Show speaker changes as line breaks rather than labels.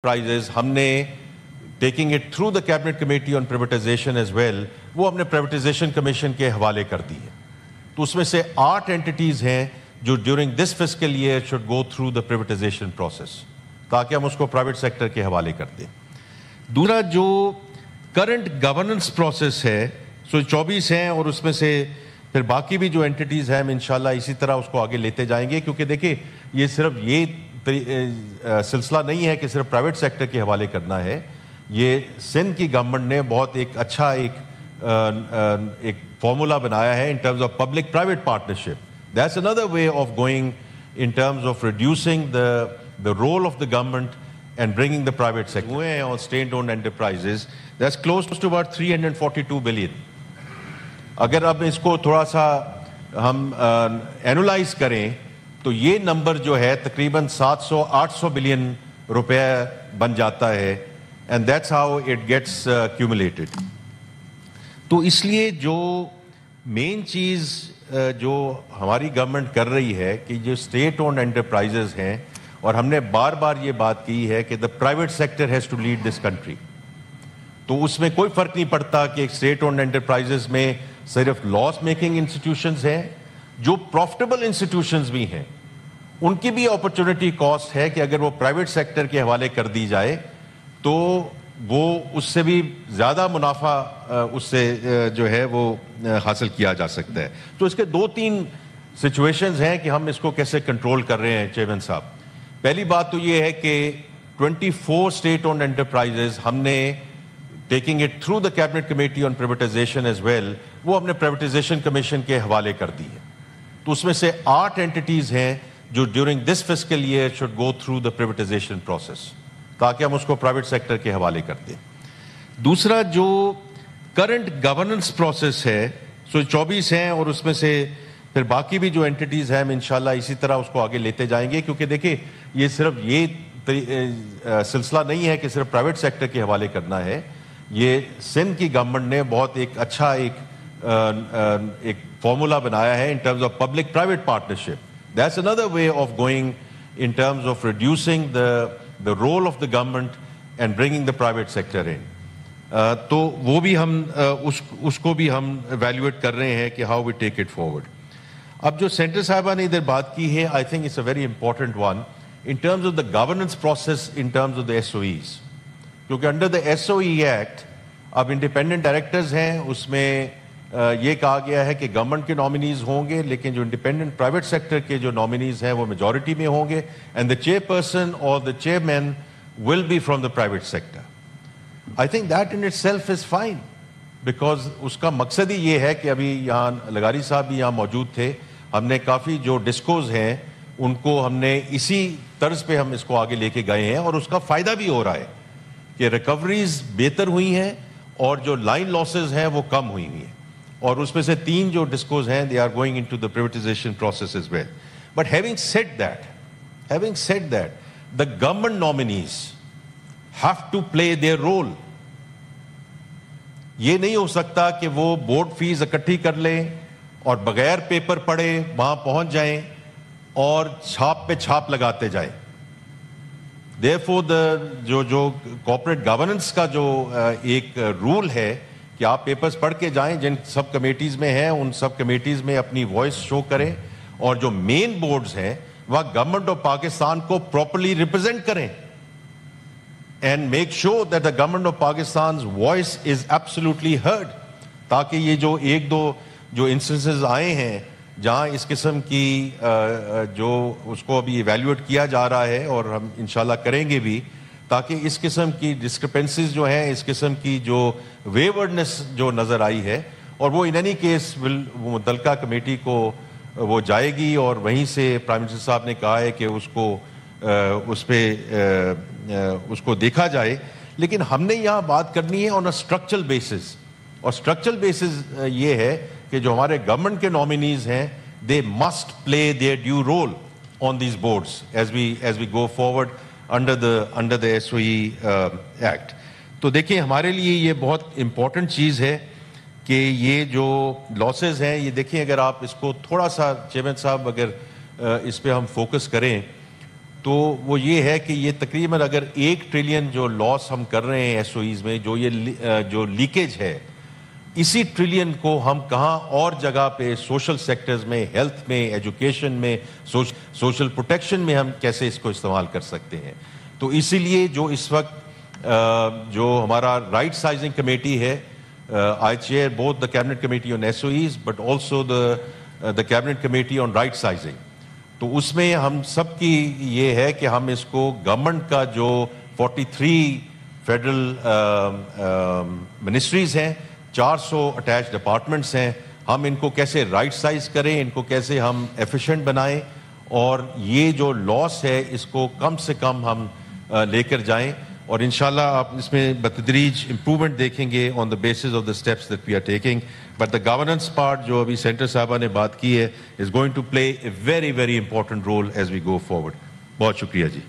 prizes ہم نے taking it through the cabinet committee on privatisation as well وہ ہم نے پرائیویٹائزیشن کمیشن کے حوالے کر دی ہے. تو اس میں سے 8 اینٹیز ہیں جو during this fiscal year should go through the privatisation process تاکہ ہم اس کو پرائیویٹ سیکٹر کے حوالے کر دیں. دوسرا جو کرنٹ گورننس پروسیس ہے سو 24 ہیں اور اس میں سے پھر باقی بھی جو اینٹیز ہیں ہم انشاءاللہ اسی طرح اس کو آگے لیتے جائیں گے, کیونکہ دیکھیں یہ صرف یہ سلسلہ نہیں ہے کہ صرف پرائیویٹ سیکٹر کے حوالے کرنا ہے. یہ سندھ کی گورنمنٹ نے بہت ایک اچھا ایک فارمولا بنایا ہے in terms of public private partnership. That's another way of going in terms of reducing the role of the government and bringing the private sector. ہوئے ہیں on state-owned enterprises, that's close to about 342 billion. اگر اب اس کو تھوڑا سا ہم analyse کریں تو یہ نمبر جو ہے تقریباً 700-800 بلین روپے بن جاتا ہے, and that's how it gets accumulated. تو اس لیے جو مین چیز جو ہماری گورنمنٹ کر رہی ہے کہ جو اسٹیٹ اونڈ انٹرپرائزز ہیں, اور ہم نے بار بار یہ بات کی ہے کہ the private sector has to lead this country. تو اس میں کوئی فرق نہیں پڑتا کہ اسٹیٹ اونڈ انٹرپرائزز میں صرف لاس میکنگ انسٹیٹیوشنز ہیں, جو پروفٹیبل انسٹیٹیوشنز بھی ہیں ان کی بھی اپرچونٹی کاسٹ ہے کہ اگر وہ پرائیویٹ سیکٹر کے حوالے کر دی جائے تو وہ اس سے بھی زیادہ منافع اس سے جو ہے وہ حاصل کیا جا سکتا ہے. تو اس کے 2-3 سچویشنز ہیں کہ ہم اس کو کیسے کنٹرول کر رہے ہیں چیئرمین صاحب. پہلی بات تو یہ ہے کہ 24 اسٹیٹ اونڈ انٹرپرائزز ہم نے taking it through the cabinet committee on privatisation as well وہ ہم نے پرائیویٹائزیشن کمیشن کے حوالے کر دی ہے. تو اس میں سے 8 اینٹیز ہیں جو during this fiscal year should go through the privatisation process تاکہ ہم اس کو پرائیویٹ سیکٹر کے حوالے کر دیں. دوسرا جو کرنٹ گورننس پروسیس ہے سو 24 ہیں اور اس میں سے پھر باقی بھی جو اینٹیز ہیں ہم انشاءاللہ اسی طرح اس کو آگے لیتے جائیں گے, کیونکہ دیکھیں یہ صرف یہ سلسلہ نہیں ہے کہ صرف پرائیویٹ سیکٹر کے حوالے کرنا ہے. یہ سندھ کی گورنمنٹ نے بہت ایک اچھا ایک فارمولا بنایا ہے in terms of public private partnership. That's another way of going in terms of reducing the role of the government and bringing the private sector in. تو وہ بھی ہم اس کو بھی ہم ایویلویٹ کر رہے ہیں کہ how we take it forward. اب جو سینٹر صاحبہ نے ادھر بات کی ہے I think it's a very important one in terms of the governance process in terms of the SOEs. کیونکہ under the SOE Act اب انڈیپینڈنٹ ڈائریکٹرز ہیں, اس میں یہ کہا گیا ہے کہ گورنمنٹ کے نامینیز ہوں گے لیکن جو انڈیپینڈنٹ پرائیویٹ سیکٹر کے جو نامینیز ہیں وہ میجورٹی میں ہوں گے, اینڈ دا چیئر پرسن اور the chairman will be from the private sector. I think that in itself is fine, because اس کا مقصد ہی یہ ہے کہ ابھی یہاں لغاری صاحب بھی یہاں موجود تھے, ہم نے کافی جو ڈسکوز ہیں ان کو ہم نے اسی طرز پہ ہم اس کو آگے لے کے گئے ہیں, اور اس کا فائدہ بھی ہو رہا ہے کہ ریکوریز بہتر ہوئی ہیں اور جو لائن لاسز ہیں وہ کم ہوئی ہیں. اور اس میں سے 3 جو ڈسکوز ہیں they are going into the privatization process as well. But having said that, the government nominees have to play their role. یہ نہیں ہو سکتا کہ وہ بورڈ فیس اکٹھی کر لیں اور بغیر پیپر پڑھے وہاں پہنچ جائیں اور چھاپ پہ چھاپ لگاتے جائیں. Therefore جو corporate governance کا جو ایک رول ہے کہ آپ پیپرز پڑھ کے جائیں, جن سب کمیٹیز میں ہیں ان سب کمیٹیز میں اپنی وائس شو کریں, اور جو مین بورڈز ہیں وہ گورنمنٹ آف پاکستان کو پراپرلی ریپرزینٹ کریں, and make sure that the government of Pakistan's voice is absolutely heard, تاکہ یہ جو 1-2 جو انسٹنسز آئے ہیں جہاں اس قسم کی جو اس کو ابھی ایویلویٹ کیا جا رہا ہے اور ہم انشاءاللہ کریں گے بھی, تاکہ اس قسم کی ڈسکرپنسیز جو ہیں, اس قسم کی جو ویورڈنس جو نظر آئی ہے, اور وہ ان اینی کیس وہ متعلقہ کمیٹی کو وہ جائے گی, اور وہیں سے پرائم منسٹر صاحب نے کہا ہے کہ اس کو دیکھا جائے. لیکن ہم نے یہاں بات کرنی ہے آن اے اسٹرکچرل بیسس, اور اسٹرکچرل بیسس یہ ہے کہ جو ہمارے گورنمنٹ کے نامینیز ہیں they must play their due role on these boards as we go forward under the SOE Act. تو دیکھیں ہمارے لیے یہ بہت امپورٹنٹ چیز ہے کہ یہ جو لاسز ہیں یہ دیکھیں, اگر آپ اس کو تھوڑا سا چیئرمین صاحب اگر اس پہ ہم فوکس کریں تو وہ یہ ہے کہ یہ تقریباً اگر 1 ٹریلین جو لاس ہم کر رہے ہیں ایس او ایز میں، جو یہ جو لیکیج ہے، اسی ٹریلین کو ہم کہاں اور جگہ پہ سوشل سیکٹرز میں، ہیلتھ میں، ایجوکیشن میں، سوشل پروٹیکشن میں ہم کیسے اس کو استعمال کر سکتے ہیں. تو اسی لیے جو اس وقت جو ہمارا رائٹ سائزنگ کمیٹی ہے، I chair both the cabinet committee on SOEs but also the cabinet committee on right sizing. تو اس میں ہم سب کی یہ ہے کہ ہم اس کو گورنمنٹ کا جو 43 فیڈرل منسٹریز ہیں، 400 اٹیچ ڈپارٹمنٹس ہیں، ہم ان کو کیسے رائٹ سائز کریں، ان کو کیسے ہم ایفیشینٹ بنائیں، اور یہ جو لاس ہے اس کو کم سے کم ہم لے کر جائیں. اور انشاءاللہ آپ اس میں بتدریج امپرومنٹ دیکھیں گے on the basis of the steps that we are taking. But the governance part جو ابھی سینٹر صاحبہ نے بات کی ہے is going to play a very very important role as we go forward. بہت شکریہ جی.